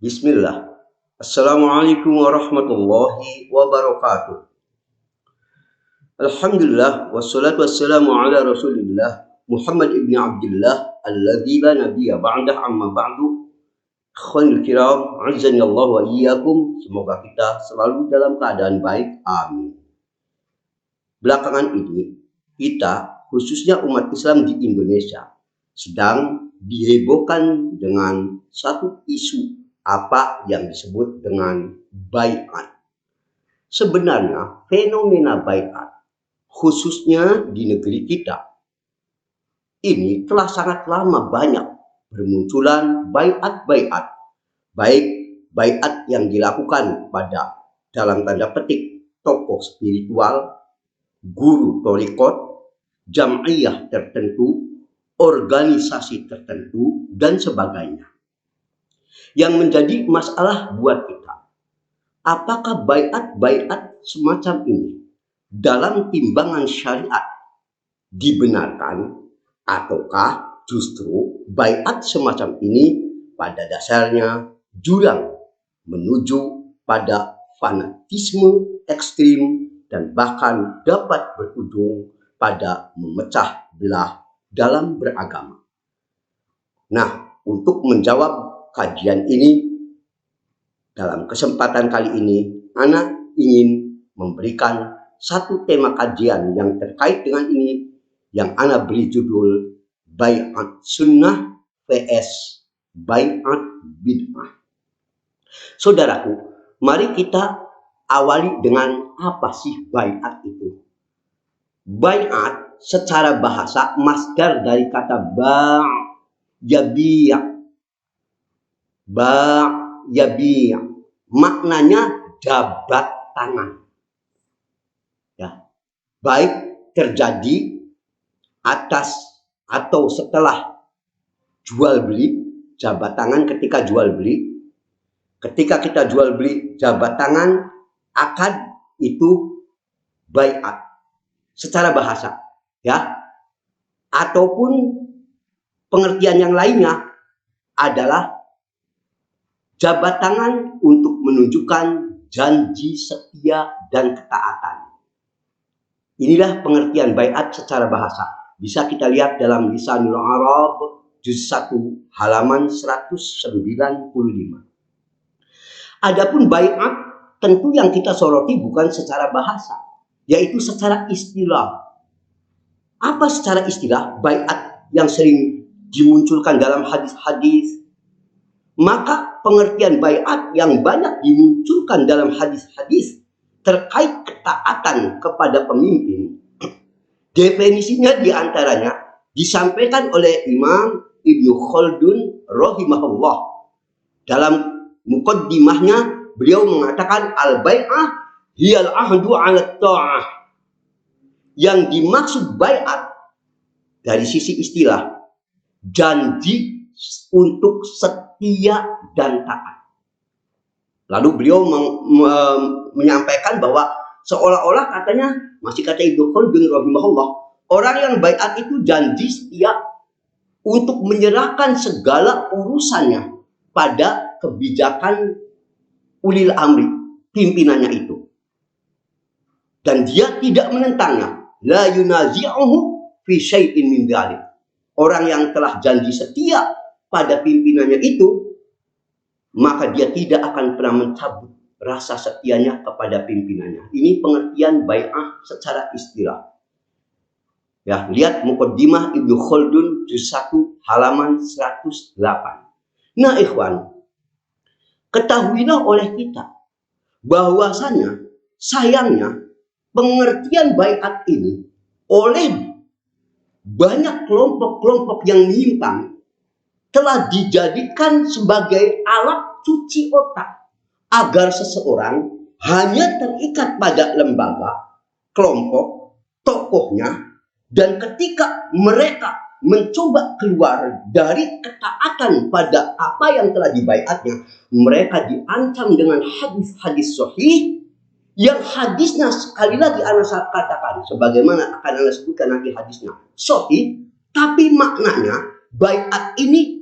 Bismillah. Assalamualaikum warahmatullahi wabarakatuh. Alhamdulillah wassalatu wassalamu ala Rasulillah Muhammad ibn Abdullah alladzi la nabiyya ba'dah amma ba'du. Ikhwanul kiram, azani Allah wa iyyakum. Semoga kita selalu dalam keadaan baik. Amin. Belakangan ini kita, khususnya umat Islam di Indonesia, sedang dihebohkan dengan satu isu apa yang disebut dengan baiat. Sebenarnya fenomena baiat, khususnya di negeri kita, ini telah sangat lama banyak bermunculan baiat-baiat, baik baiat yang dilakukan pada dalam tanda petik tokoh spiritual, guru thariqat, jam'iyah tertentu, organisasi tertentu, dan sebagainya. Yang menjadi masalah buat kita, apakah baiat-baiat semacam ini dalam timbangan syariat dibenarkan, ataukah justru baiat semacam ini pada dasarnya jurang menuju pada fanatisme ekstrim dan bahkan dapat berujung pada memecah belah dalam beragama. Nah, untuk menjawab kajian ini, dalam kesempatan kali ini, Ana ingin memberikan satu tema kajian yang terkait dengan ini, yang Ana beri judul Baiat Sunnah vs Baiat Bid'ah. Saudaraku, mari kita awali dengan apa sih baiat itu. Baiat secara bahasa masdar dari kata yabi'. Maknanya jabat tangan. Ya, baik terjadi atas atau setelah jual beli, jabat tangan ketika jual beli. Ketika kita jual beli jabat tangan, akad itu baiat secara bahasa, ya. Ataupun pengertian yang lainnya adalah jabat tangan untuk menunjukkan janji setia dan ketaatan. Inilah pengertian baiat secara bahasa. Bisa kita lihat dalam Lisanul Arab juz 1 halaman 195. Adapun baiat tentu yang kita soroti bukan secara bahasa, yaitu secara istilah. Apa secara istilah baiat yang sering dimunculkan dalam hadis-hadis? Maka pengertian baiat yang banyak dimunculkan dalam hadis-hadis terkait ketaatan kepada pemimpin, definisinya diantaranya disampaikan oleh Imam Ibnu Khaldun rahimahullah. Dalam muqaddimahnya beliau mengatakan al-bai'ah hiyal ahdu 'ala ta'ah. Yang dimaksud baiat dari sisi istilah, janji untuk setia dan taat. Lalu beliau menyampaikan bahwa seolah-olah katanya, masih kata Ibnu Khaldun rahimahullah, orang yang baiat itu janji setia untuk menyerahkan segala urusannya pada kebijakan ulil amri, pimpinannya itu. Dan dia tidak menentangnya. La yunazi'uhu fi syai'in min dzalik. Orang yang telah janji setia pada pimpinannya itu, maka dia tidak akan pernah mencabut rasa setianya kepada pimpinannya. Ini pengertian bai'ah secara istilah. Ya, lihat muqaddimah Ibnu Khaldun juz 1 halaman 108. Nah, ikhwan, ketahuilah oleh kita bahwasanya sayangnya pengertian baiat ini oleh banyak kelompok-kelompok yang menyimpang telah dijadikan sebagai alat cuci otak agar seseorang hanya terikat pada lembaga, kelompok, tokohnya, dan ketika mereka mencoba keluar dari ketaatan pada apa yang telah dibaiatnya, mereka diancam dengan hadis-hadis sahih yang hadisnya sekali lagi Ana katakan sebagaimana akan Ana sebutkan nanti hadisnya sahih, tapi maknanya baiat ini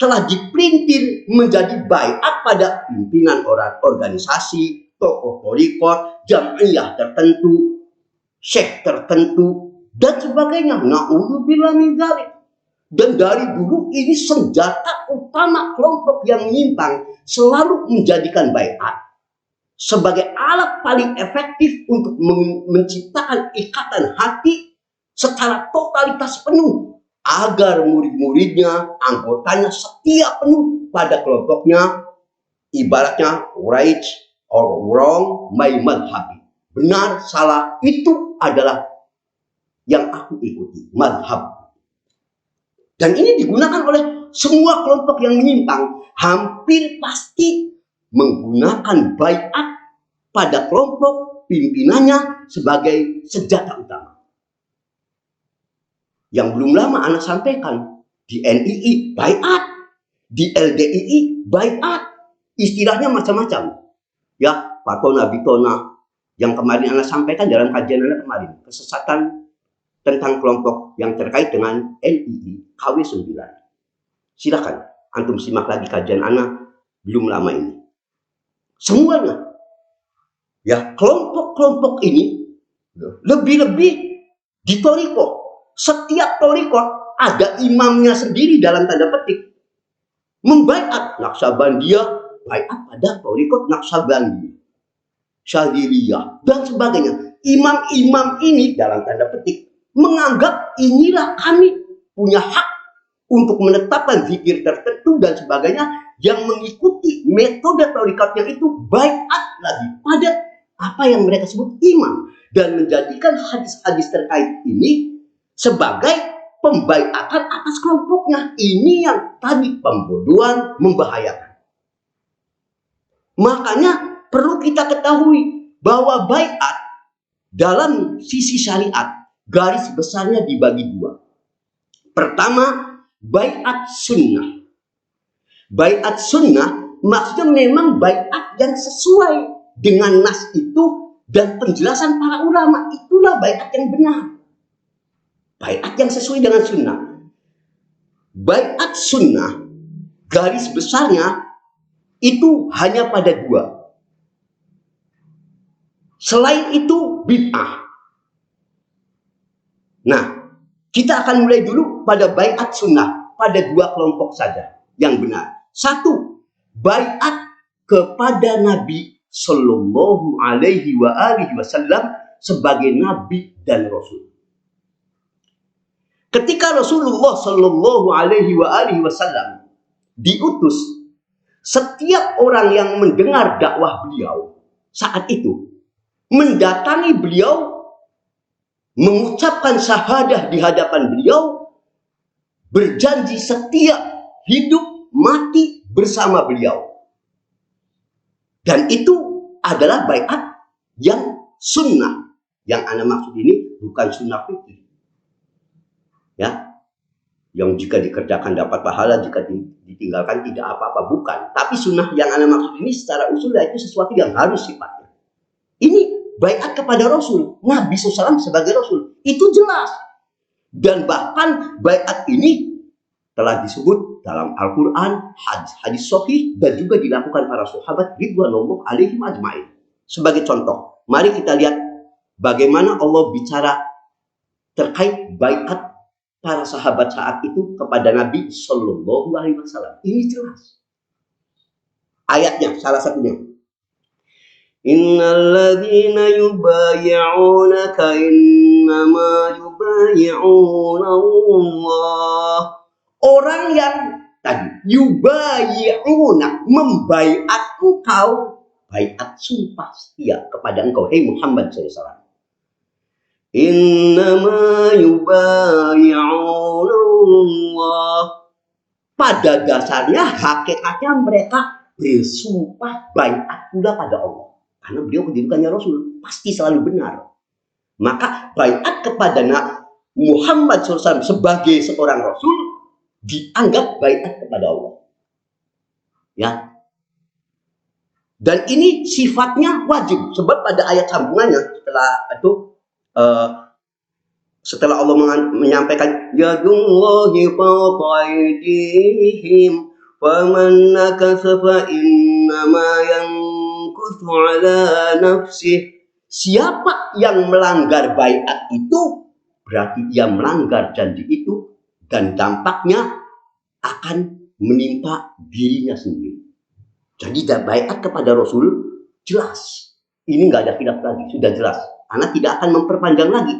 telah diperintir menjadi baiat pada pimpinan organisasi, tokoh thariqah, jam'iyah tertentu, syekh tertentu, dan sebagainya. Na'udzubillah min dzalik. Dan dari dulu ini senjata utama kelompok yang menyimpang selalu menjadikan baiat sebagai alat paling efektif untuk menciptakan ikatan hati secara totalitas penuh agar murid-muridnya, anggotanya setia penuh pada kelompoknya. Ibaratnya right or wrong my madhabi. Benar, salah, itu adalah yang aku ikuti, madhab. Dan ini digunakan oleh semua kelompok yang menyimpang. Hampir pasti menggunakan baiat pada kelompok pimpinannya sebagai senjata utama. Yang belum lama Anda sampaikan, di NII baiat, di LDII baiat, istilahnya macam-macam. Ya, Patona, Bitona, yang kemarin Anda sampaikan dalam kajian Anda kemarin, kesesatan tentang kelompok yang terkait dengan NII KW9. Silakan antum simak lagi kajian Anda belum lama ini. Semuanya, ya, kelompok-kelompok ini lebih-lebih di thariqah. Setiap thariqah ada imamnya sendiri dalam tanda petik. Membaiat Naqsabandiyah, baiat pada thariqah Naqsabandi, Syadziliyah, dan sebagainya. Imam-imam ini dalam tanda petik menganggap inilah kami punya hak untuk menetapkan zikir tertentu dan sebagainya, yang mengikuti metode tarikatnya itu baiat lagi pada apa yang mereka sebut imam, dan menjadikan hadis-hadis terkait ini sebagai pembaiatan atas kelompoknya. Ini yang tadi pembodohan, membahayakan. Makanya perlu kita ketahui bahwa baiat dalam sisi syariat garis besarnya dibagi dua. Pertama, baiat sunnah. Baiat sunnah maksudnya memang baiat yang sesuai dengan nas itu dan penjelasan para ulama. Itulah baiat yang benar. Baiat yang sesuai dengan sunnah. Baiat sunnah garis besarnya itu hanya pada dua. Selain itu bid'ah. Nah, kita akan mulai dulu pada baiat sunnah, pada dua kelompok saja yang benar. Satu, baiat kepada Nabi Sallallahu Alaihi Wasallam sebagai Nabi dan Rasul. Ketika Rasulullah Sallallahu Alaihi Wasallam diutus, setiap orang yang mendengar dakwah beliau saat itu mendatangi beliau, mengucapkan syahadah di hadapan beliau, berjanji setia hidup mati bersama beliau. Dan itu adalah baiat yang sunnah. Yang Anda maksud ini bukan sunnah fikih, ya, yang jika dikerjakan dapat pahala, jika ditinggalkan tidak apa-apa, bukan. Tapi sunnah yang Anda maksud ini secara usul itu sesuatu yang harus sifatnya. Ini baiat kepada Rasul, Nabi SAW sebagai Rasul, itu jelas. Dan bahkan baiat ini telah disebut dalam Al-Quran, hadis-hadis sahih, dan juga dilakukan para sahabat ridwanullah alaihim ajma'in. Sebagai contoh, mari kita lihat bagaimana Allah bicara terkait baiat para sahabat saat itu kepada Nabi Sallallahu Alaihi Wasallam. Ini jelas. Ayatnya salah satunya. Innalladzina yubayyi'unaka innama yubayyi'una Allah. Orang yang tadi yubayyi'una, membaiat engkau, baiat sumpah setia kepada engkau, hei Muhammad SAW. Innama yubayyi'una Allah. Pada dasarnya, hakikatnya mereka bersumpah baiat pula pada Allah. Karena beliau kedudukannya Rasul, pasti selalu benar. Maka baiat kepada Muhammad SAW sebagai seorang Rasul dianggap baiat kepada Allah. Ya. Dan ini sifatnya wajib. Sebab pada ayat sambungannya setelah Allah menyampaikan yadullahi fawqa aydihim faman nakatha fa innama yankuthu ala nafsih. Siapa yang melanggar baiat itu berarti dia melanggar janji itu dan dampaknya akan menimpa dirinya sendiri. Jadi baiat kepada Rasul jelas. Ini nggak ada khilaf lagi, sudah jelas. Anak tidak akan memperpanjang lagi,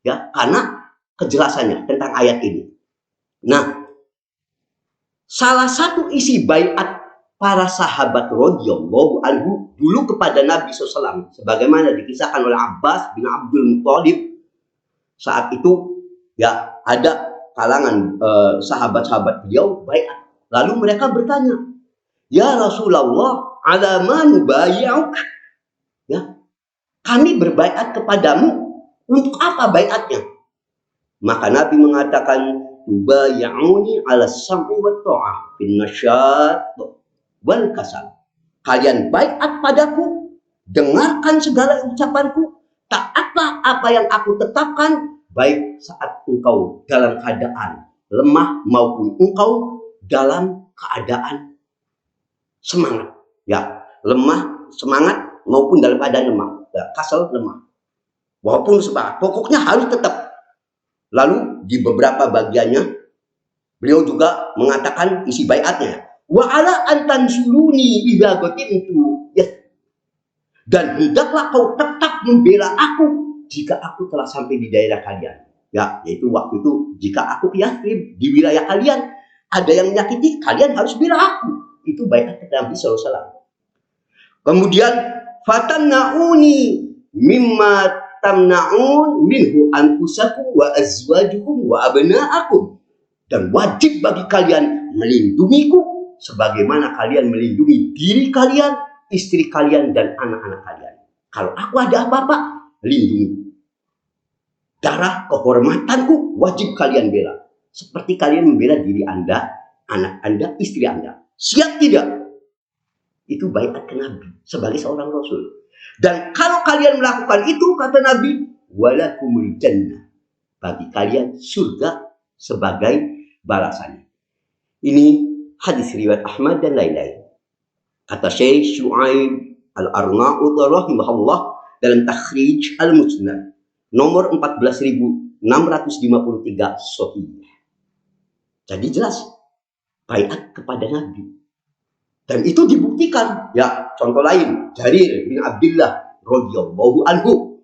ya, karena kejelasannya tentang ayat ini. Nah, salah satu isi baiat para sahabat radhiyallahu anhu dulu kepada Nabi SAW, sebagaimana dikisahkan oleh Abbas bin Abdul Muthalib. Saat itu, ya, ada kalangan sahabat-sahabat beliau baiat. Lalu mereka bertanya, ya Rasulullah, ala ma nubayya'uk? Ya, kami berbaiat kepadamu, untuk apa baiatnya? Maka Nabi mengatakan, tubayya'uni ala sam'i wa ta'ah bin nasyat wal kasal. Kalian baiat padaku, dengarkan segala ucapanku, taatlah apa yang aku tetapkan, baik saat engkau dalam keadaan lemah maupun engkau dalam keadaan semangat. Ya, lemah, semangat maupun dalam keadaan lemah. Ya, kasal, lemah. Walaupun semangat, pokoknya harus tetap. Lalu di beberapa bagiannya beliau juga mengatakan isi baiatnya, wa ala antansuruni idza qatimtu, ya, dan hendaklah kau tetap membela aku jika aku telah sampai di daerah kalian. Ya, yaitu waktu itu jika aku ke Yatsrib, di wilayah kalian ada yang menyakiti, kalian harus bela aku. Itu baiat Nabi SAW. Kemudian fatamna'uni mimma tamna'un minhu anfusakum wa azwajukum wa abna'akum. Dan wajib bagi kalian melindungiku sebagaimana kalian melindungi diri kalian, istri kalian, dan anak-anak kalian. Kalau aku ada apa-apa, lindungi. Darah kehormatanku wajib kalian bela. Seperti kalian membela diri Anda, anak Anda, istri Anda. Siap tidak? Itu baiat ke Nabi sebagai seorang Rasul. Dan kalau kalian melakukan itu, kata Nabi, walakumul jannah. Bagi kalian surga sebagai balasannya. Ini hadis riwayat Ahmad dan lain-lain. Kata Syekh Syu'aib Al-Arnaud rahimahullah dalam Takhrij Al-Musnad nomor 14.653 sahih. Jadi jelas baiat kepada Nabi. Dan itu dibuktikan. Ya, contoh lain, Jarir bin Abdullah radhiyallahu anhu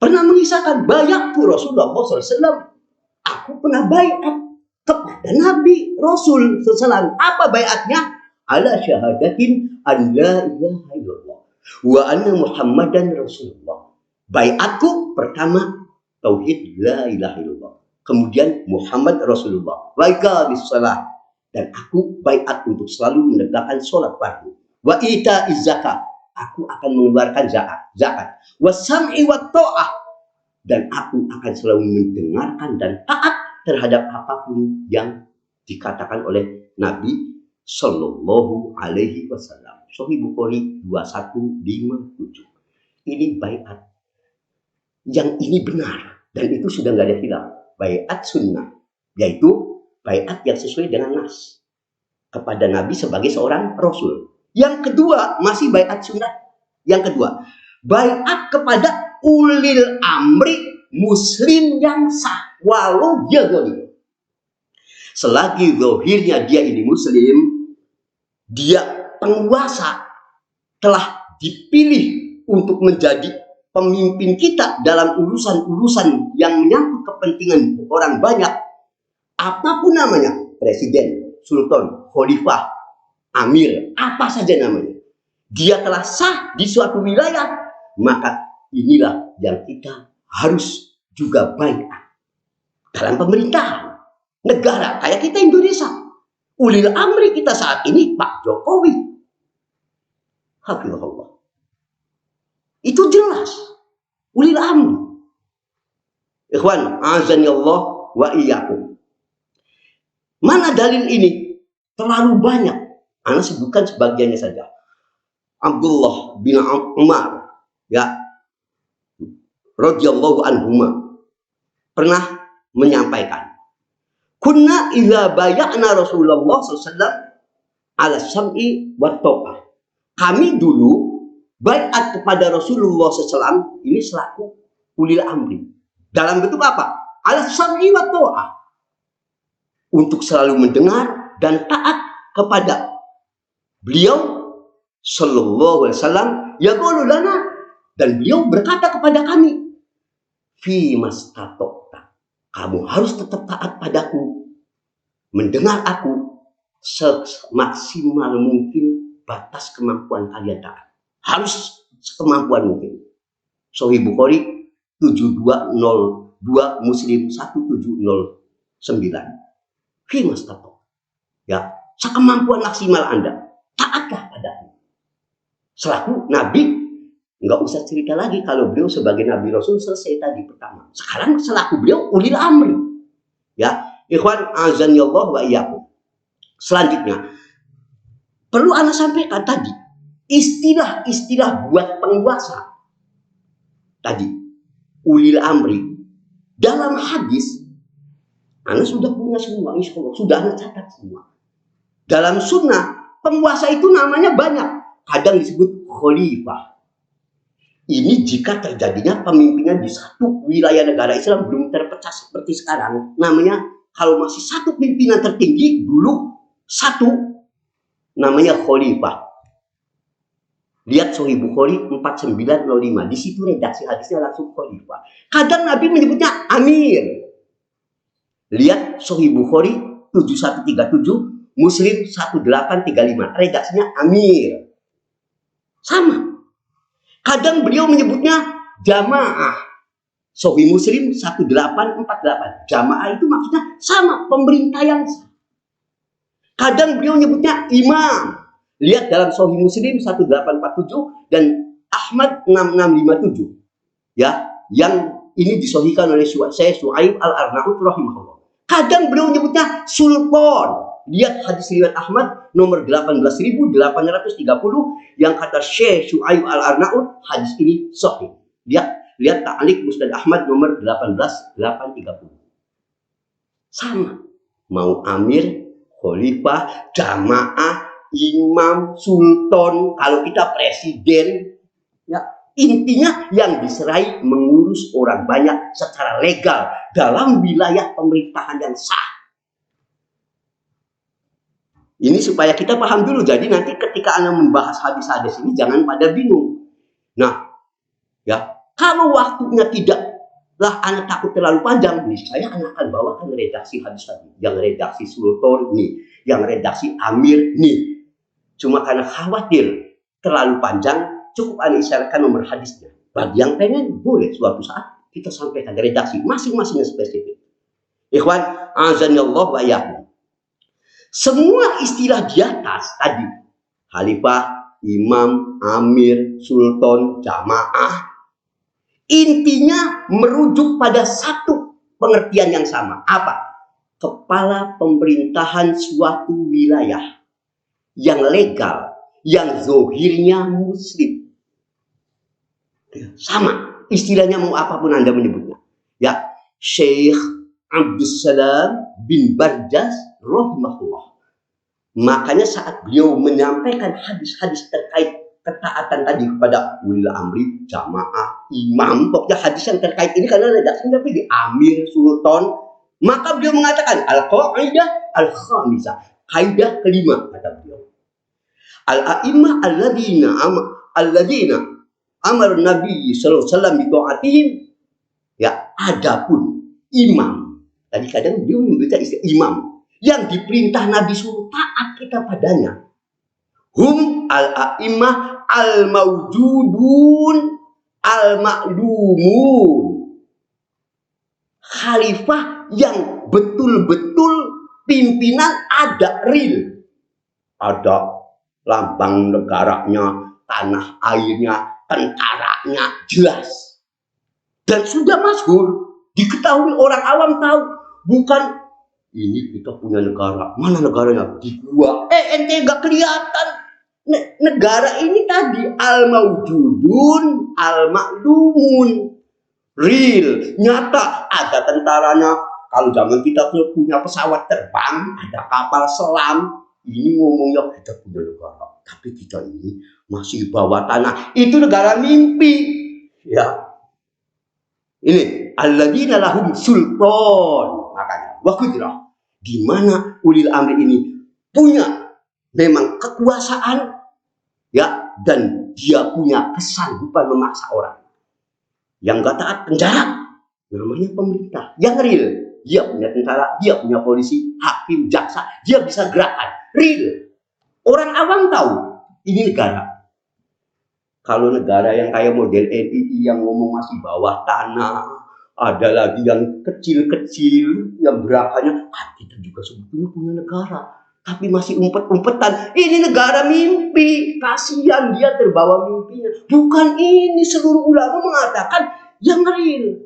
pernah mengisahkan, baiatku Rasulullah SAW. Aku pernah baiat kepada Nabi Rasul SAW. Apa baiatnya? Ala syahadatin an la ilaha illallah wa anna Muhammadan Rasulullah. Baiatku pertama tauhid la ilaha illallah, kemudian Muhammad Rasulullah, wa iqamis shalah, dan aku baiat untuk selalu menegakkan sholat fardu, wa ita'iz zakat, aku akan mengeluarkan zakat, wa sam'i wa ta'ah, dan aku akan selalu mendengarkan dan taat terhadap apapun yang dikatakan oleh Nabi Sallallahu Alaihi Wasallam. Sahih Bukhari 2157. Ini baiat yang ini benar, dan itu sudah nggak ada khilaf. Baiat sunnah, yaitu baiat yang sesuai dengan nas kepada Nabi sebagai seorang Rasul. Yang kedua, masih baiat sunnah. Yang kedua, baiat kepada ulil amri muslim yang sah, walau dia zalim. Selagi zahirnya dia ini muslim, dia penguasa, telah dipilih untuk menjadi pemimpin kita dalam urusan-urusan yang menyangkut kepentingan orang banyak, apapun namanya, presiden, sultan, khalifah, amir, apa saja namanya, dia telah sah di suatu wilayah, maka inilah yang kita harus juga baiat dalam pemerintahan negara kayak kita Indonesia. Ulil amri kita saat ini Pak Jokowi, hafizahullah. Itu jelas ulil amri. Ikhwan, azani Allah wa iyyakum. Mana dalil ini? Terlalu banyak. Ana sebutkan sebagiannya saja. Abdullah bin Umar, ya, radhiyallahu anhuma, pernah menyampaikan, kunna idza bay'ana Rasulullah SAW ala sam'i wa ta'ah. Kami dulu baiat kepada Rasulullah SAW ini selaku ulil amri. Dalam bentuk apa? Ala sam'i wa ta'ah. Untuk selalu mendengar dan taat kepada beliau sallallahu alaihi wasallam, yaqulu lana, dan beliau berkata kepada kami, fi mastata'ta, kamu harus tetap taat padaku, mendengar aku semaksimal mungkin batas kemampuan kalian taat. Harus sekemampuan mungkin. Sahih Bukhari 7202, Muslim 1709. Fi mastata'ta. Ya, sekemampuan maksimal Anda, taatlah padaku. Selaku Nabi, nggak usah cerita lagi kalau beliau sebagai Nabi Rasul selesai tadi pertama. Sekarang selaku beliau ulil amri. Ya, ikhwan azanillah wa iyyakum. Selanjutnya, perlu Anda sampaikan tadi, istilah-istilah buat penguasa. Tadi, ulil amri. Dalam hadis, Anda sudah punya semua, insya Allah. Sudah Anda catat semua. Dalam sunnah, penguasa itu namanya banyak. Kadang disebut khalifah. Ini jika terjadinya pemimpinan di satu wilayah negara Islam belum terpecah seperti sekarang. Namanya kalau masih satu pimpinan tertinggi, dulu satu, namanya khalifah. Lihat Sahih Bukhari 4905. Di situ redaksi hadisnya langsung khalifah. Kadang Nabi menyebutnya amir. Lihat Sahih Bukhari 7137, Muslim 1835. Redaksinya amir. Sama. Kadang beliau menyebutnya jamaah. Sahih Muslim 1848. Jamaah itu maksudnya sama, pemerintah yang sama. Kadang beliau menyebutnya imam. Lihat dalam Sahih Muslim 1847 dan Ahmad 6657. Ya, yang ini disahihkan oleh Syekh Syuaib Al-Arnaud rahimahullah. Kadang beliau menyebutnya sultan. Lihat hadis riwayat Ahmad nomor 18.830 yang kata Syekh Syuaib Al-Arnaud, hadis ini sahih. Lihat ta'liq Musnad Ahmad nomor 18.830. Sama. Mau amir, khalifah, jamaah, imam, sultan, kalau kita presiden, ya intinya yang diserai mengurus orang banyak secara legal dalam wilayah pemerintahan yang sah. Ini supaya kita paham dulu. Jadi nanti ketika Anda membahas hadis-hadis ini jangan pada bingung. Nah, ya kalau waktunya tidaklah Anda takut terlalu panjang, nih saya akan bawakan redaksi hadis-hadis. Yang redaksi sultan nih, yang redaksi amir nih. Cuma karena khawatir terlalu panjang, cukup Anda isyaratkan nomor hadisnya. Bagi yang pengen, boleh suatu saat kita sampaikan redaksi masing-masing spesifik. Ikhwan, azanillah wa iyyakum. Semua istilah di atas tadi, khalifah, imam, amir, sultan, jamaah, intinya merujuk pada satu pengertian yang sama. Apa? Kepala pemerintahan suatu wilayah yang legal, yang zohirnya muslim. Sama, istilahnya mau apapun Anda menyebutnya. Ya, Syekh Abdussalam bin Barjas rahimahullah. Makanya saat beliau menyampaikan hadis-hadis terkait ketaatan tadi kepada ulil amri, jamaah, imam, pokoknya hadis yang terkait ini karena redaksinya di amir, sultan, maka beliau mengatakan al-qaidah al-khamisah, kaidah kelima kata beliau. Al-a'immah alladzina amar Nabi sallallahu alaihi wasallam bi ta'atihim. Ya, adapun imam. Tadi kadang beliau menyebutkan istilah imam yang diperintah Nabi suruh taat kita padanya. Hum al-a'immah al-mawjudun al-ma'lumun. Khalifah yang betul-betul pimpinan ada real. Ada lambang negaranya, tanah airnya, tentaranya jelas. Dan sudah masyhur, diketahui orang awam tahu. Bukan ini kita punya negara, mana negaranya? Di gua. Ente gak kelihatan. Negara ini tadi al-mawjudun al-ma'lumun, real, nyata, ada tentaranya, Kalau zaman kita punya pesawat terbang, ada kapal selam, ini ngomongnya kita punya negara. Tapi kita ini masih bawah tanah. Itu negara mimpi. Ya. Ini alladzina lahum sultan. Makanya wa qudrah. Di mana ulil amri ini punya memang kekuasaan, ya, dan dia punya kesanggupan memaksa orang. Yang gak taat penjara, namanya pemerintah. Yang real, dia punya tentara, dia punya polisi, hakim, jaksa, dia bisa gerakan. Real. Orang awam tahu, ini negara. Kalau negara yang kayak model NII yang ngomong masih bawah tanah, ada lagi yang kecil-kecil, yang gerakannya, kita juga sebetulnya punya negara. Tapi masih umpet-umpetan. Ini negara mimpi. Kasihan dia terbawa mimpinya. Bukan ini, seluruh ulama mengatakan yang real.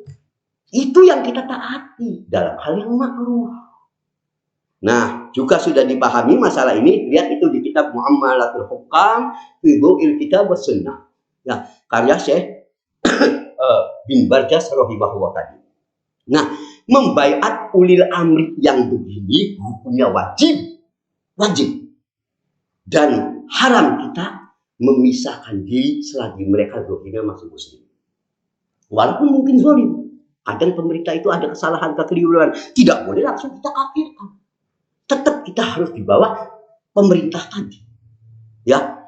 Itu yang kita taati dalam hal yang makruh. Nah, juga sudah dipahami masalah ini. Lihat itu di kitab Mu'amalatul Hukam, Fidu'il Kitab wa Sunnah. Ya, karya Syekh bin Barjas rahimahullah tadi. Nah, membaiat ulil amri yang begini hukumnya wajib. Dan haram kita memisahkan diri selagi mereka dohirnya masih muslim. Walaupun mungkin zalim. Kadang pemerintah itu ada kesalahan, kekeliruan. Tidak boleh langsung kita kafirkan. Tetap kita harus di bawah pemerintah tadi. Ya.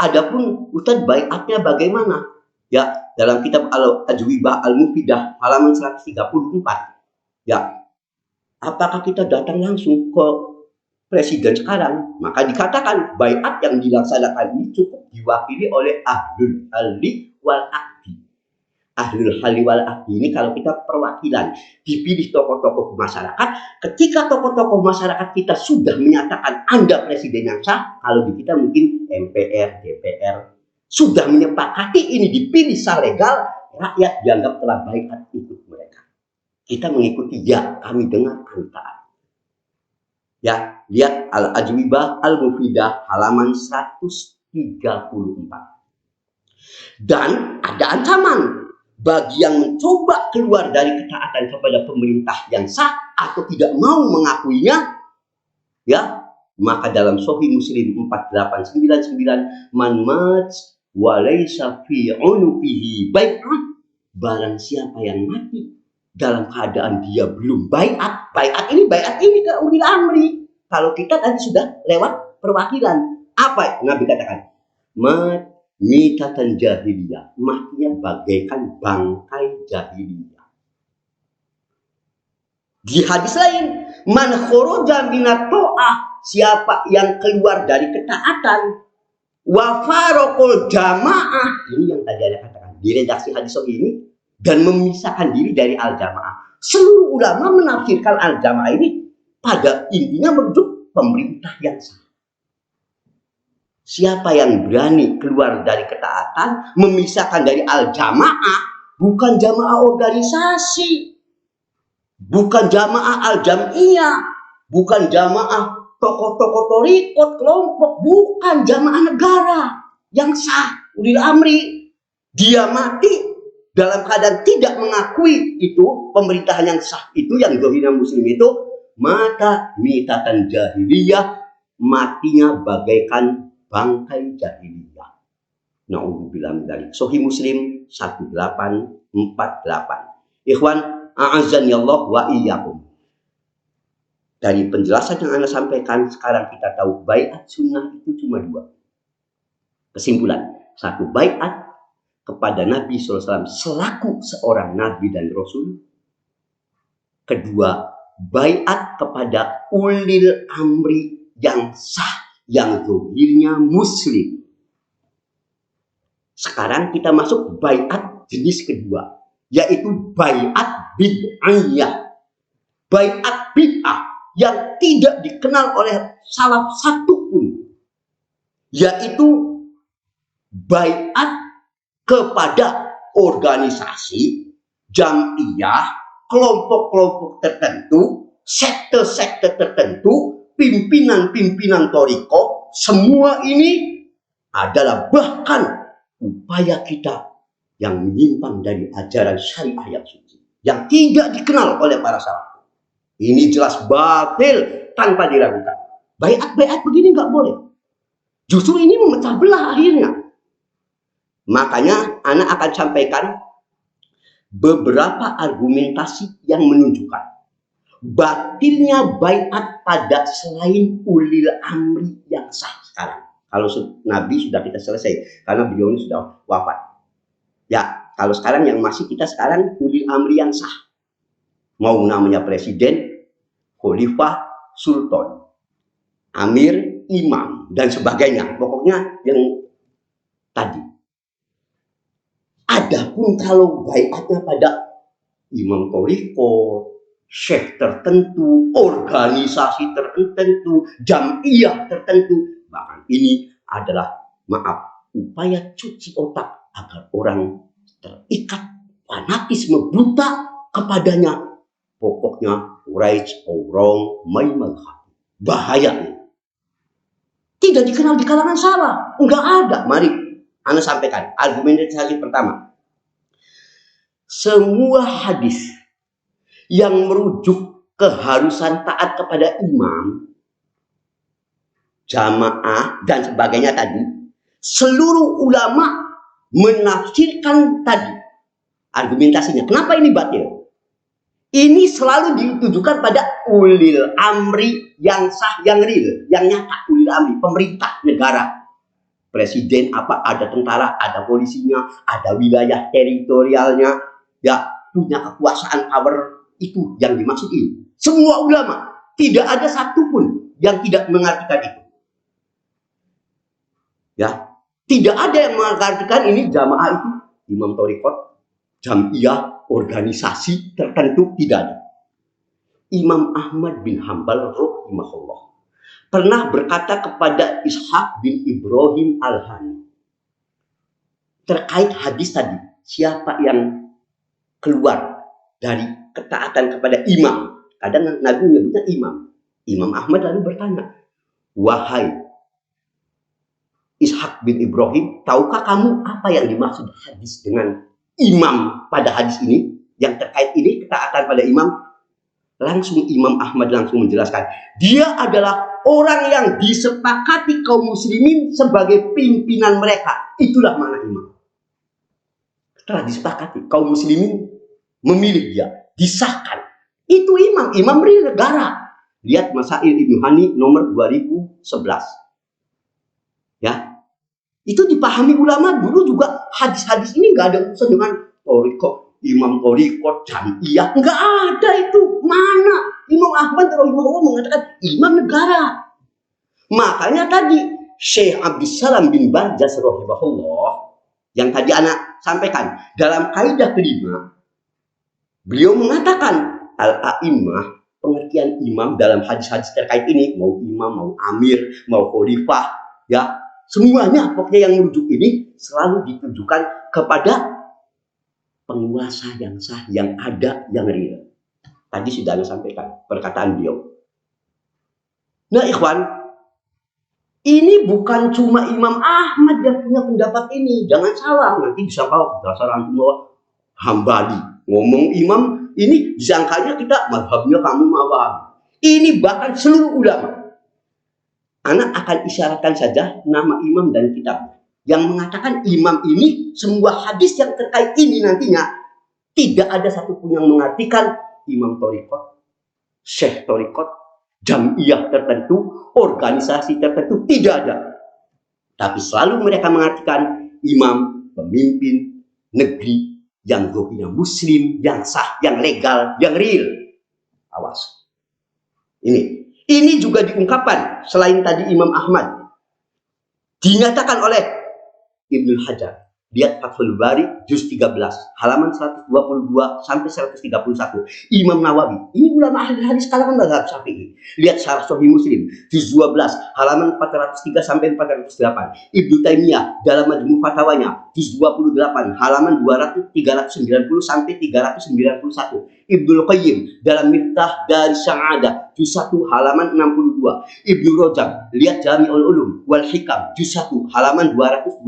Adapun Ustaz baiatnya bagaimana? Ya, dalam kitab Al-Ajwibah Al-Mufidah halaman 134. Ya. Apakah kita datang langsung ke presiden sekarang? Maka dikatakan baiat yang dilaksanakan ini cukup diwakili oleh ahlul halli wal aqdi. Ahlul halli wal aqdi ini kalau kita perwakilan, dipilih tokoh-tokoh masyarakat. Ketika tokoh-tokoh masyarakat kita sudah menyatakan Anda presiden yang sah, kalau di kita mungkin MPR, DPR sudah menyepakati ini dipilih sah legal, rakyat dianggap telah baiat ikut mereka. Kita mengikuti, ya, kami dengar, kami taat. Ya, lihat Al-Ajwibah Al-Mufidah halaman 134. Dan ada ancaman bagi yang mencoba keluar dari ketaatan kepada pemerintah yang sah atau tidak mau mengakuinya, ya, maka dalam Sahih Muslim 4899, man mat wa laisa fi unuqihi bai'ah, barang siapa yang mati dalam keadaan dia belum baiat. Baiat ini ke ulil amri. Kalau kita tadi sudah lewat perwakilan. Apa Nabi katakan? Mitatan jahiliyah. Matinya bagaikan bangkai jahiliyah. Di hadis lain, man kharaja minat ta'ah, siapa yang keluar dari ketaatan, wa faraqul jamaah, ini yang tadi ada katakan di redaksi hadis ini, dan memisahkan diri dari al-jamaah. Seluruh ulama menafsirkan al-jamaah ini pada intinya merujuk pemerintah yang sah. Siapa yang berani keluar dari ketaatan, memisahkan dari al-jamaah, bukan jamaah organisasi, bukan jamaah al-jam'iyah, bukan jamaah tokoh-tokoh torikot, kelompok, bukan jamaah negara yang sah, ulil amri. Dia mati dalam keadaan tidak mengakui itu pemerintahan yang sah itu, yang zahirnya muslim itu, maka mitatan jahiliyah, matinya bagaikan bangkai jahiliyah. Na'udzubillah min dzalik. Sahih Muslim 1848. Ikhwan, a'azzani Allah wa iyyakum. Dari penjelasan yang Anda sampaikan, sekarang kita tahu baiat sunnah itu cuma dua. Kesimpulan, satu, baiat kepada Nabi SAW selaku seorang Nabi dan Rasul. Kedua, baiat kepada ulil amri yang sah, yang zahirnya muslim. Sekarang kita masuk baiat jenis kedua, yaitu baiat bid'ah. Baiat bid'ah yang tidak dikenal oleh salah satu pun, yaitu baiat kepada organisasi, jam'iyah, kelompok-kelompok tertentu, sekte-sekte tertentu, pimpinan-pimpinan thariqah. Semua ini adalah bahkan upaya kita yang menyimpang dari ajaran syariah yang suci, yang tidak dikenal oleh para salaf. Ini jelas batil tanpa diragukan. Baiat begini nggak boleh. Justru ini memecah belah akhirnya. Makanya anak akan sampaikan beberapa argumentasi yang menunjukkan batilnya baiat pada selain ulil amri yang sah sekarang. Kalau Nabi sudah kita selesai karena beliau ini sudah wafat. Ya, kalau sekarang yang masih kita sekarang ulil amri yang sah. Mau namanya presiden, khalifah, sultan, amir, imam, dan sebagainya. Pokoknya yang tadi. Adapun kalau baiatnya pada imam thariqah, syekh tertentu, organisasi tertentu, jam'iyah tertentu, bahkan ini adalah, maaf, upaya cuci otak agar orang terikat fanatisme buta kepadanya. Pokoknya right or wrong, my madhab. Bahaya. Tidak dikenal di kalangan salah. Enggak ada. Mari Anda sampaikan argumentasi pertama. Semua hadis yang merujuk keharusan taat kepada imam, jamaah, dan sebagainya tadi, seluruh ulama menafsirkan tadi argumentasinya. Kenapa ini batil? Ini selalu ditujukan pada ulil amri yang sah, yang real, yang nyata. Ulil amri, pemerintah negara. Presiden apa, ada tentara, ada polisinya, ada wilayah teritorialnya, ya, punya kekuasaan power, itu yang dimaksud ini. Semua ulama, tidak ada satupun yang tidak mengartikan itu. Ya, tidak ada yang mengartikan ini jamaah itu imam thariqat, jam'iyah, organisasi tertentu, tidak ada. Imam Ahmad bin Hambal rahimahullah pernah berkata kepada Ishaq bin Ibrahim Al-Hani terkait hadis tadi, siapa yang keluar dari ketaatan kepada imam. Kadang Nabi menyebutnya imam. Imam Ahmad lalu bertanya, wahai Ishaq bin Ibrahim, tahukah kamu apa yang dimaksud hadis dengan imam pada hadis ini? Yang terkait ini, ketaatan pada imam. Langsung Imam Ahmad langsung menjelaskan, dia adalah orang yang disepakati kaum muslimin sebagai pimpinan mereka. Itulah makna imam. Setelah disepakati, kaum muslimin memilih dia, disahkan. Itu imam, imam negara. Lihat Masail Ibnu Hani nomor 2011. Ya, itu dipahami ulama dulu juga. Hadis-hadis ini nggak ada urusan dengan thariqah, imam thariqah, jam'iyah, nggak ada itu. Mana Imam Ahmad rahimahullah mengatakan imam negara. Makanya tadi Syekh Abdussalam bin Barjas rahimahullah yang tadi anak sampaikan dalam kaidah kelima, beliau mengatakan al-a'immah, pengertian imam dalam hadis-hadis terkait ini, mau imam, mau amir, mau khalifah, ya, semuanya pokoknya yang merujuk ini selalu ditujukan kepada penguasa yang sah, yang ada, yang real. Tadi sudah Anda sampaikan perkataan beliau. Nah, ikhwan, ini bukan cuma Imam Ahmad yang punya pendapat ini. Jangan salah, nanti bisa kalau dasar antum Hambali ngomong imam ini, disangkanya kita mazhabnya kamu apa? Ini bahkan seluruh ulama. Anak akan isyaratkan saja nama imam dan kitab yang mengatakan imam ini, semua hadis yang terkait ini nantinya tidak ada satupun yang mengartikan imam thariqat, syekh thariqat, jam'iyah tertentu, organisasi tertentu, tidak ada. Tapi selalu mereka mengartikan imam, pemimpin negeri yang dominan muslim, yang sah, yang legal, yang real. Awas. Ini juga diungkapkan selain tadi Imam Ahmad. Dinyatakan oleh Ibnu Hajar. Lihat Fathul Bari juz 13 halaman 122 sampai 131. Imam Nawawi, ini ulama ahli hadis kalangan mazhab Syafi'i. Lihat Syarah Sahih Muslim juz 12 halaman 403 sampai 408. Ibnu Taimiyah dalam Majmu' Fatawanya juz 28 halaman 390 sampai 391. Ibnu Qayyim dalam Miftah dari Sa'adah juz 1 halaman 62. Ibnu Rajab lihat Jami'ul Ulum wal Hikam juz 1 halaman 222.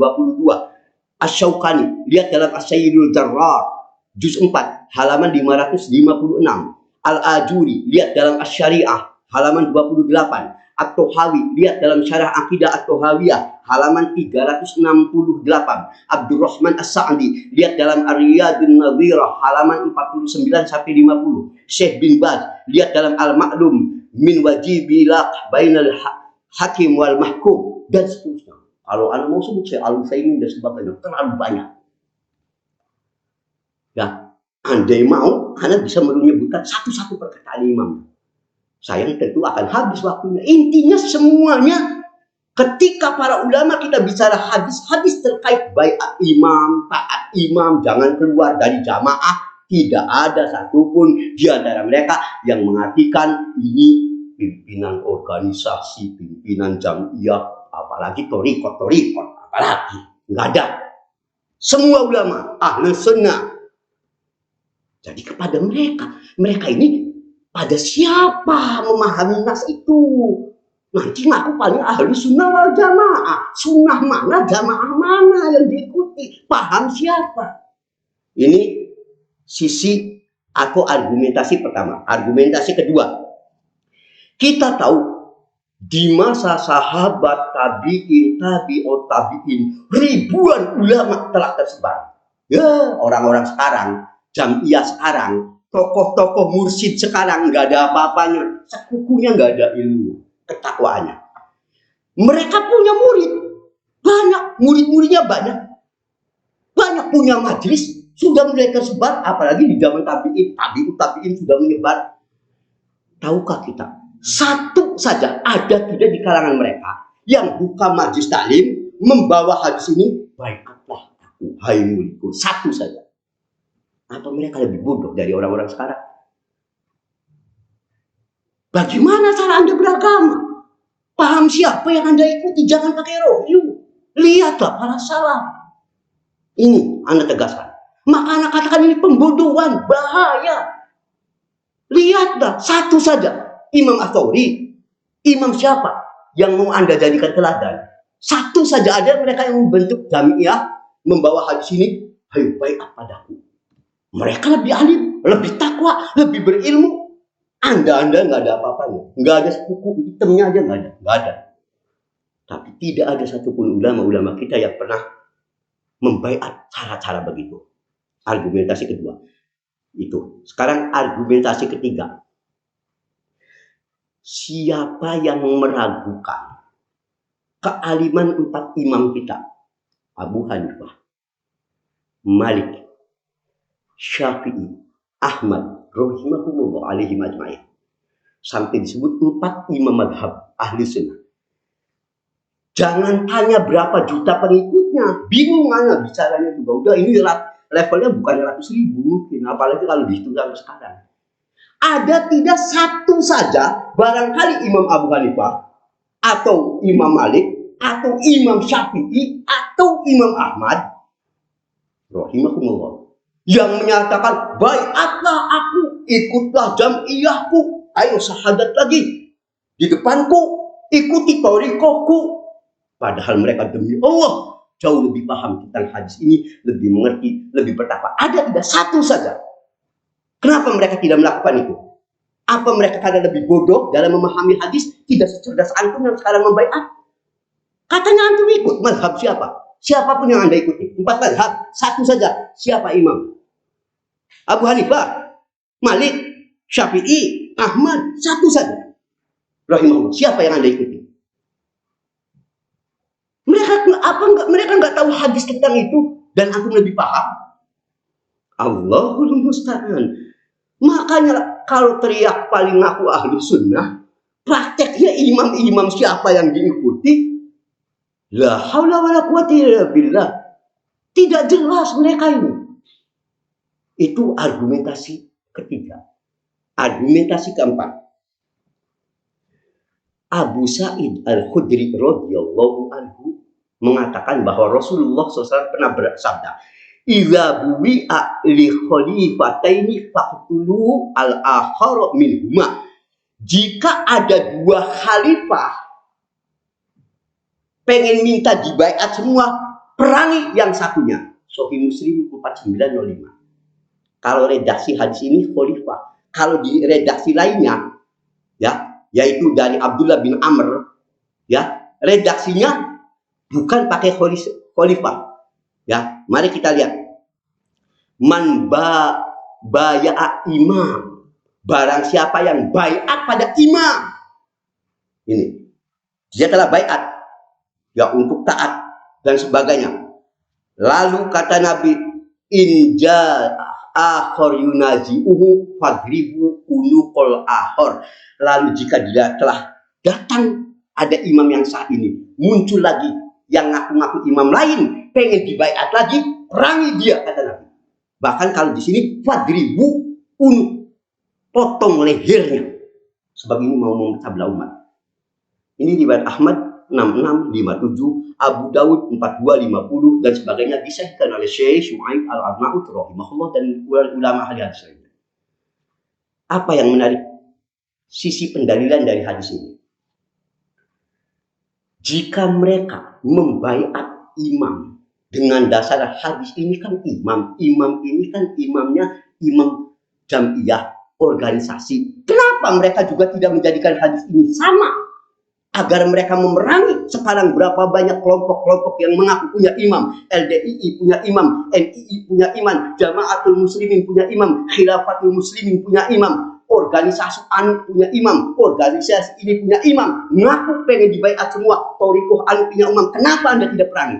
Asy-Syaukani lihat dalam As-Sayyidul Jarrar juz 4 halaman 556. Al-Ajuri, lihat dalam Asy-Syariah halaman 28. At-Tohawi, lihat dalam Syarah Aqidah At-Tohawiyah halaman 368. Abdurrahman As-Sa'di, lihat dalam Ar-Riyadun Nadhirah halaman 49 sampai 50. Syekh bin Baz, lihat dalam Al-Ma'lum min wajibillah bainal hakim wal mahkum, dan seterusnya. Kalau Anda mau sebut saya Al-Utsaimin dan sebagainya, terlalu banyak. Ya, andai mau, Anda bisa menyebutkan satu-satu perkataan imam. Sayang tentu akan habis waktunya. Intinya semuanya, ketika para ulama kita bicara hadis-hadis terkait baiat imam, taat imam, jangan keluar dari jamaah, tidak ada satupun di antara mereka yang mengartikan ini pimpinan organisasi, pimpinan jamiah, apalagi torikot, apalagi. Nggak ada. Semua ulama, ahli sunnah. Jadi kepada mereka ini pada siapa memahami nas itu? Nanti ngaku paling ahli sunnah wal jamaah. Sunnah mana, jamaah mana yang diikuti? Paham siapa? Ini sisi atau argumentasi pertama. Argumentasi kedua, kita tahu di masa sahabat, tabi'in, tabi'ut tabi'in, ribuan ulama telah tersebar. Ya, orang-orang sekarang, jamiah sekarang, tokoh-tokoh mursyid sekarang nggak ada apa-apanya, sekukunya nggak ada ilmu, ketakwaannya. Mereka punya murid banyak, murid-muridnya banyak punya majelis, sudah mulai tersebar, apalagi di zaman tabi'in, tabi'in sudah menyebar. Tahukah kita, satu saja ada tidak di kalangan mereka yang buka majelis taklim membawa hadis ini, baiklah aku, hai muridku, satu saja. Apa mereka lebih bodoh dari orang-orang sekarang? Bagaimana cara Anda beragama? Paham siapa yang Anda ikuti, jangan pakai rohyu. Lihatlah para salaf. Ini Anda tegaskan. Maka Anda katakan ini pembodohan, bahaya. Lihatlah, satu saja. Imam Ats-Tsauri, imam siapa yang mau Anda jadikan teladan? Satu saja ada mereka yang membentuk jamiah, membawa hadis ini, ayo baik padaku. Mereka lebih alim, lebih takwa, lebih berilmu. Anda nggak ada apa-apanya, nggak ada sepupu hitamnya aja nggak ada. Tapi tidak ada satupun ulama-ulama kita yang pernah membaiat cara-cara begitu. Argumentasi kedua itu. Sekarang argumentasi ketiga. Siapa yang meragukan kealiman 4 imam kita? Abu Hanifah, Malik, Syafi'i, Ahmad, rahimahumullah alaihim ajma'in. Sampai disebut 4 imam madhab ahli sunnah. Jangan tanya berapa juta pengikutnya, bingung Anda bicaranya juga. Udah ini levelnya bukan ratus ribu mungkin, apalagi kalau dihitung sampai sekarang. Ada tidak satu saja, barangkali Imam Abu Hanifah, atau Imam Malik, atau Imam Syafi'i, atau Imam Ahmad, rahimahumullah, yang menyatakan, baiatlah aku, ikutlah jam'iyahku, ayo syahadat lagi di depanku, ikuti thariqahku. Padahal mereka demi Allah jauh lebih paham tentang hadis ini, lebih mengerti, lebih bertakwa. Ada tidak satu saja. Kenapa mereka tidak melakukan itu? Apa mereka karena lebih bodoh dalam memahami hadis, tidak secerdas antum yang sekarang membaiat? Katanya antum ikut mazhab siapa? Siapapun yang Anda ikuti, 4 mazhab, satu saja. Siapa imam? Abu Hanifah, Malik, Syafi'i, Ahmad, satu saja. Rahimahullah. Siapa yang Anda ikuti? Mereka nggak tahu hadis tentang itu dan antum lebih paham? Allahul musta'an. Makanya kalau teriak paling ngaku ahli sunnah, prakteknya imam-imam siapa yang diikuti? La haula wala quwwata illa billah. Tidak jelas mereka ini. Itu argumentasi ketiga. Argumentasi keempat. Abu Sa'id Al-Khudri radhiyallahu anhu mengatakan bahwa Rasulullah SAW pernah bersabda, "Idza buwi'a li khalifataini faqtulu al-akhar minhuma." Jika ada 2 khalifah pengen minta dibaiat semua, perangi yang satunya. Sahih Muslim 4905. Kalau redaksi hadis ini khalifah, kalau di redaksi lainnya, ya, yaitu dari Abdullah bin Amr, ya, redaksinya bukan pakai khalifah. Ya, mari kita lihat. Man baya'a imam. Barang siapa yang baiat pada imam. Ini. Dia telah baiat. Ya, untuk taat dan sebagainya. Lalu kata Nabi, inja akhor yunazi'uhu fadribu unuqol akhor. Lalu jika dia telah datang ada imam yang sah ini, muncul lagi yang ngaku-ngaku imam lain, pengen dibaiat lagi, perangi dia, kata Nabi. Bahkan kalau di sini fadribu unu, potong lehernya, sebab ini mau memecah belah umat. Ini riwayat Ahmad 6657, Abu Dawud 4250 dan sebagainya, disahkan oleh Syekh Syuaib Al-Arnaud rahimahullah dan ulama ahli hadis lainnya. Apa yang menarik? Sisi pendalilan dari hadis ini. Jika mereka membaiat imam dengan dasar hadis ini kan imam ini kan imamnya imam jamiah organisasi. Kenapa mereka juga tidak menjadikan hadis ini sama agar mereka memerangi sekarang berapa banyak kelompok-kelompok yang mengaku punya imam, LDII punya imam, NII punya imam, Jamaatul Muslimin punya imam, Khilafatul Muslimin punya imam, organisasi anu punya imam, organisasi ini punya imam, ngaku pengen dibaiat semua, Thariqah anu punya imam. Kenapa Anda tidak perangi?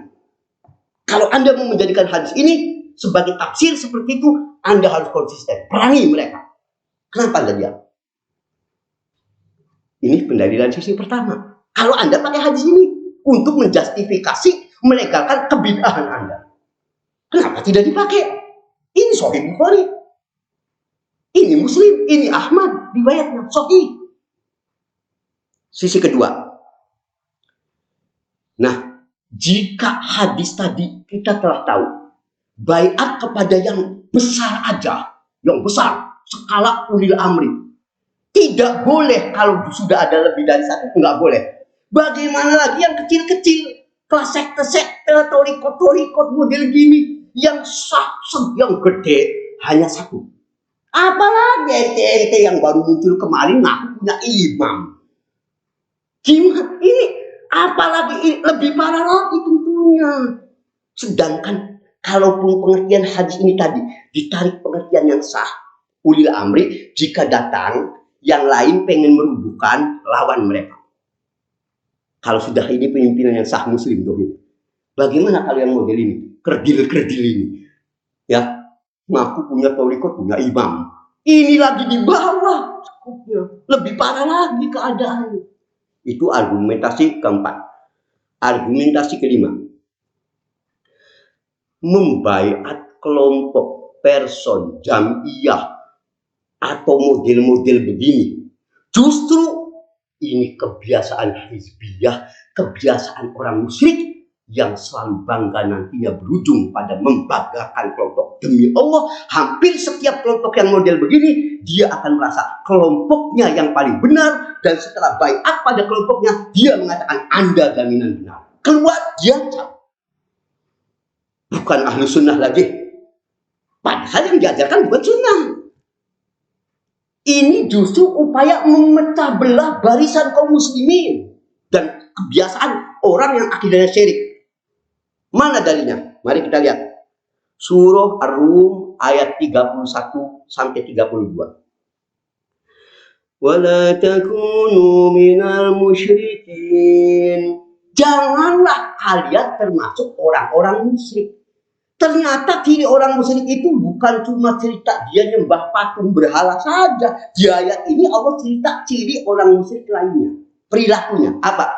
Kalau Anda mau menjadikan hadis ini sebagai tafsir seperti itu, Anda harus konsisten, perangi mereka. Kenapa Anda diam? Ini pendalilan sisi pertama. Kalau Anda pakai hadis ini untuk menjustifikasi, melegalkan kebid'ahan Anda, kenapa tidak dipakai? Ini Sahih Bukhari, ini Muslim, ini Ahmad, riwayatnya sahih. Sisi kedua. Nah, jika hadis tadi kita telah tahu, baiat kepada yang besar aja, yang besar, skala ulil amri, tidak boleh. Kalau sudah ada lebih dari satu, nggak boleh. Bagaimana lagi yang kecil-kecil, kelas sekte, torikot model gini, yang sah, yang gede, hanya satu. Apalagi ente yang baru muncul kemarin ngaku punya imam. Gimana ini? Apalagi lebih parah lagi tentunya. Sedangkan kalaupun pengertian hadis ini tadi ditarik pengertian yang sah, ulil amri, jika datang yang lain pengen merubuhkan, lawan mereka. Kalau sudah ini pemimpinan yang sah Muslim tuh, bagaimana kalau yang model ini, kerdil ini, ya, ngaku punya torikot, punya imam, ini lagi di bawah, lebih parah lagi keadaannya. Itu argumentasi keempat. Argumentasi kelima, membaiat kelompok, person, jamiah atau model-model begini, justru ini kebiasaan hizbiyah, kebiasaan orang musyrik yang selalu bangga nantinya berujung pada membanggakan kelompok. Demi Allah, hampir setiap kelompok yang model begini, dia akan merasa kelompoknya yang paling benar, dan setelah baiat pada kelompoknya, dia mengatakan Anda jaminan benar. Keluar dia bukan ahlu sunnah lagi, padahal yang diajarkan bukan sunnah. Ini justru upaya memecah belah barisan kaum muslimin dan kebiasaan orang yang akidahnya syirik. Mana dalilnya? Mari kita lihat. Surah Ar-Rum ayat 31 sampai 32. Wala takunu minal musyrikin. Janganlah kalian termasuk orang-orang musyrik. Ternyata ciri orang musyrik itu bukan cuma cerita dia nyembah patung berhala saja. Di ayat ini Allah cerita ciri orang musyrik lainnya. Perilakunya apa?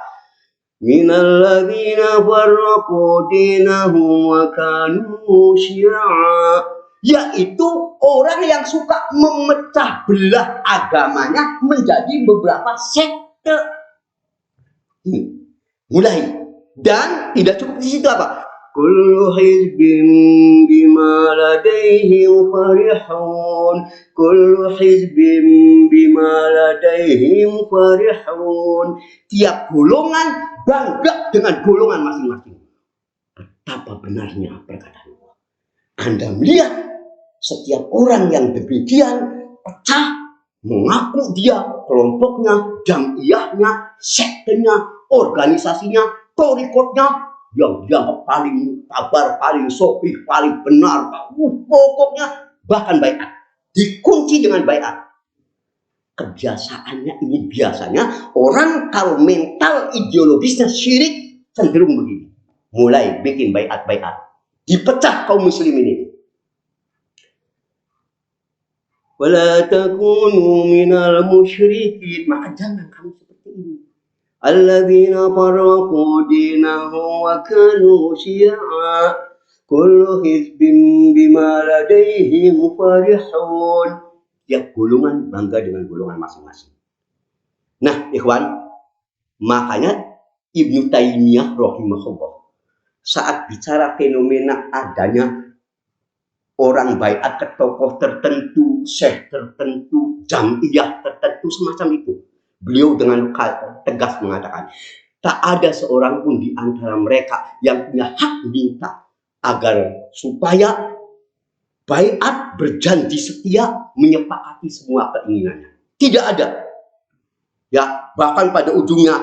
Minalladzina farraqu dinahum wa kanu syi'a, yaitu orang yang suka memecah belah agamanya menjadi beberapa sekte. Mulai, dan tidak cukup di situ apa? Kullu hizbin bima ladaihim farihun. Kullu hizbin bima ladaihim farihun. Tiap golongan bangga dengan golongan masing-masing. Betapa benarnya perkataan Allah. Anda melihat setiap orang yang demikian pecah mengaku dia kelompoknya, jamiyahnya, sektenya, organisasinya, torikotnya yang dianggap paling kabar, paling sopih, paling benar, pokoknya bahkan baiat dikunci dengan baiat. Kebiasaannya ini biasanya orang kalau mental ideologisnya syirik cenderung begini, mulai bikin baiat-baiat, dipecah kaum muslimin ini. Wala takunu minal musyrikin, maka jangan kamu seperti ini. Alladzina farraqu dinahum wa kanu syi'a kullu hizbin bima ladaihim farihun. Tiap golongan bangga dengan golongan masing-masing. Nah, ikhwan, makanya Ibnu Taimiyah rahimahullah saat bicara fenomena adanya orang baiat ke tokoh tertentu, syekh tertentu, jamiyah tertentu semacam itu, beliau dengan tegas mengatakan, tak ada seorang pun di antara mereka yang punya hak minta agar supaya baiat berjanji setia menyepakati semua keinginannya. Tidak ada. Ya, bahkan pada ujungnya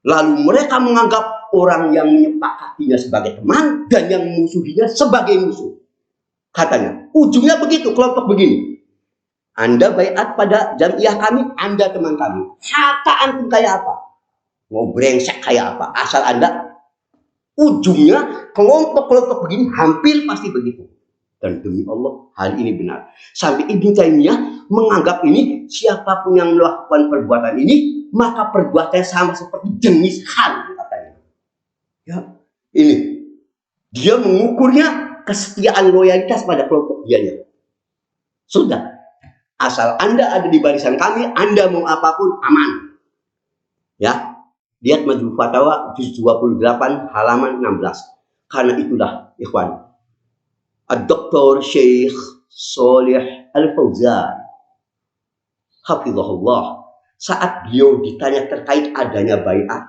lalu mereka menganggap orang yang menyepakatinya sebagai teman dan yang musuhinya sebagai musuh. Katanya, ujungnya begitu, kelompok begini. Anda baiat pada jamiyah kami, Anda teman kami. Kata antum kayak apa? Mau brengsek kayak apa? Asal Anda, ujungnya kelompok-kelompok begini hampir pasti begitu. Dan demi Allah, hal ini benar. Sampai Ibnu Taimiyah menganggap ini, siapapun yang melakukan perbuatan ini, maka perbuatannya sama seperti jenis hal, katanya. Ya, ini. Dia mengukurnya kesetiaan loyalitas pada kelompok dianya. Sudah. Asal Anda ada di barisan kami, Anda mau apapun aman. Ya. Lihat Majmu' Fatawa juz 28 halaman 16. Karena itulah ikhwan, Dr. Syekh Shalih Al-Fauzan hafizahullah, saat beliau ditanya terkait adanya baiat,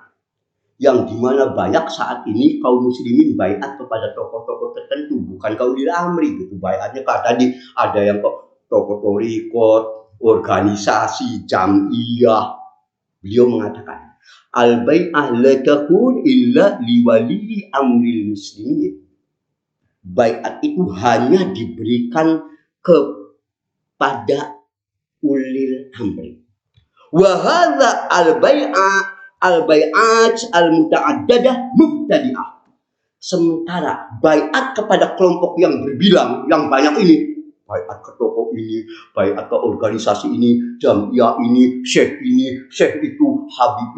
yang dimana banyak saat ini kaum muslimin baiat kepada tokoh-tokoh tertentu, bukan kaulil amri gitu. Baiatnya tadi ada yang tokoh torikot, organisasi, jamiyah. Beliau mengatakan, al-bai'ah la takun illa liwali amril muslimin. Baiat itu hanya diberikan kepada ulil amri. Wa hadza al-bai'at al-muta'addadah mubtadi'ah. Sementara baiat kepada kelompok yang berbilang, yang banyak ini, baiat ke tokoh ini, baiat ke organisasi ini, jamiyah ini, syekh itu, habib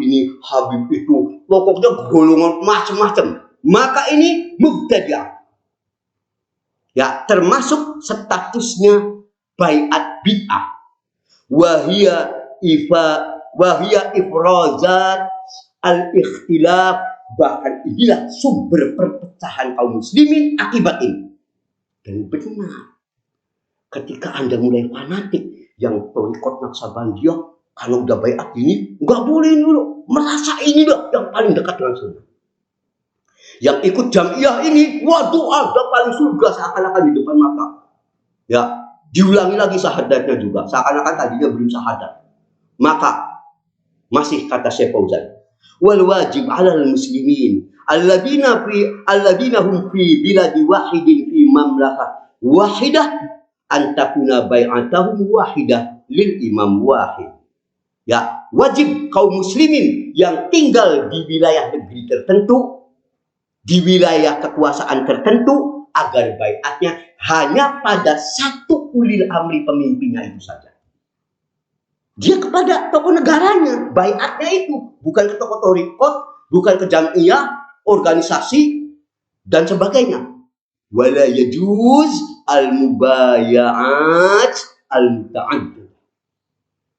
itu, pokoknya golongan macam-macam. Maka ini mubtadi'ah. Ya, termasuk statusnya baiat bid'ah. Wahia ifrazat al-ikhtilaf, bahkan inilah sumber perpecahan kaum muslimin akibat ini. Dan benar, ketika Anda mulai fanatik yang torikot Naqsabandiyah, kalau udah baiat ini nggak boleh dulu, merasa ini loh yang paling dekat dengan sunnah. Yang ikut jamiyah ini, waduh, ada paling surga seakan-akan di depan mata. Ya, diulangi lagi syahadatnya juga, seakan-akan tadinya belum syahadat. Maka masih kata Syekh Fauzan, wal wajib 'alal muslimin alladzina hum fi biladi wahidin fi mamlakah wahidah an takuna bai'atahum wahidah lil imam wahid. Ya, wajib kaum muslimin yang tinggal di wilayah negeri tertentu, di wilayah kekuasaan tertentu, agar baiatnya hanya pada satu ulil amri pemimpinnya itu saja. Dia kepada tokoh negaranya, baiatnya itu bukan ke tokoh torikot, bukan ke jamiyah, organisasi dan sebagainya. Wala yajuz al-mubaya'at al-muta'addid,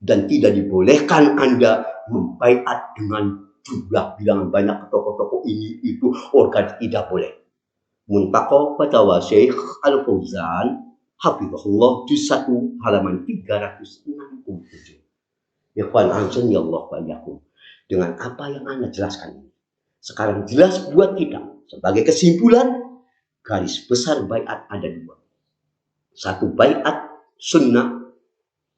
dan tidak dibolehkan Anda membaiat dengan jumlah bilangan banyak ke tokoh-tokoh ini itu, organ tidak boleh. Muntaqah Fatawa Syekh Al-Fauzan hafizahullah juz 1 halaman 367. Ikhwan azan ya Allah wa iyyakum. Dengan apa yang Anda jelaskan ini, sekarang jelas buat kita. Sebagai kesimpulan, garis besar baiat ada dua. Satu baiat sunnah,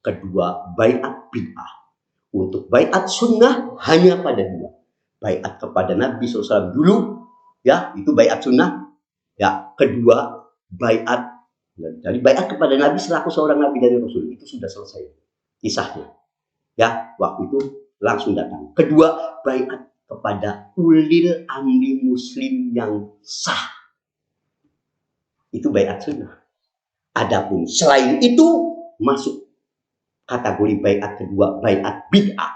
kedua baiat bid'ah. Untuk baiat sunnah hanya pada dua. Baiat kepada Nabi SAW dulu, ya, itu baiat sunnah. Ya, kedua baiat, dari baiat kepada Nabi selaku seorang Nabi dan Rasul, itu sudah selesai kisahnya. Ya, waktu itu langsung datang. Kedua, baiat kepada ulil amri muslim yang sah. Itu baiat sunnah. Adapun selain itu masuk kategori baiat kedua, baiat bid'ah.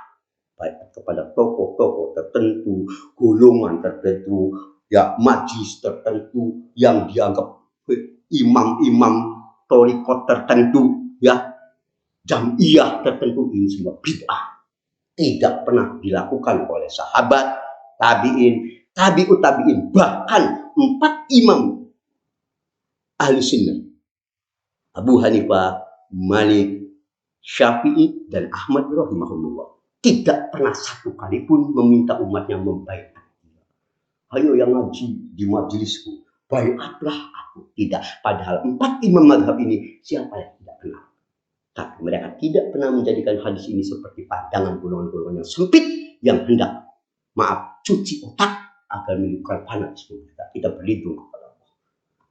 Baiat kepada tokoh-tokoh tertentu, golongan tertentu, ya, majlis tertentu yang dianggap imam-imam thariqat tertentu, ya, jamiah tertentu, ini semua bid'ah. Tidak pernah dilakukan oleh sahabat, tabi'in, tabi'ut tabi'in, bahkan 4 imam ahli sunnah, Abu Hanifah, Malik, Syafi'i, dan Ahmad rahimahullah, tidak pernah satu kali pun meminta umatnya membaiat. Ayo yang ngaji di majelisku, baiatlah aku. Tidak. Padahal 4 imam mazhab ini siapa yang tidak kenal? Tapi mereka tidak pernah menjadikan hadis ini seperti pandangan golongan-golongan yang sempit yang hendak, maaf, cuci otak agar menunjukkan fanatisme kita. Kita berlindung kepada Allah.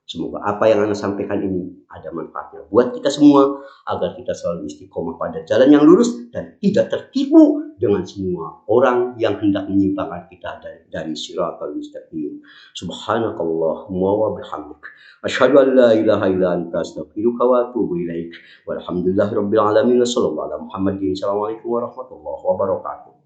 Semoga apa yang Anda sampaikan ini ada manfaatnya buat kita semua, agar kita selalu istiqomah pada jalan yang lurus dan tidak tertipu dengan semua orang yang hendak menyimpangkan kita dari siratal mustaqim. Subhanakallahumma wa bihamdik, asyhadu an la ilaha illa anta, astaghfiruka wa atubu ilaik. Walhamdulillahirabbil alamin. Wassallallahu ala Muhammadin. Assalamualaikum warahmatullahi wabarakatuh.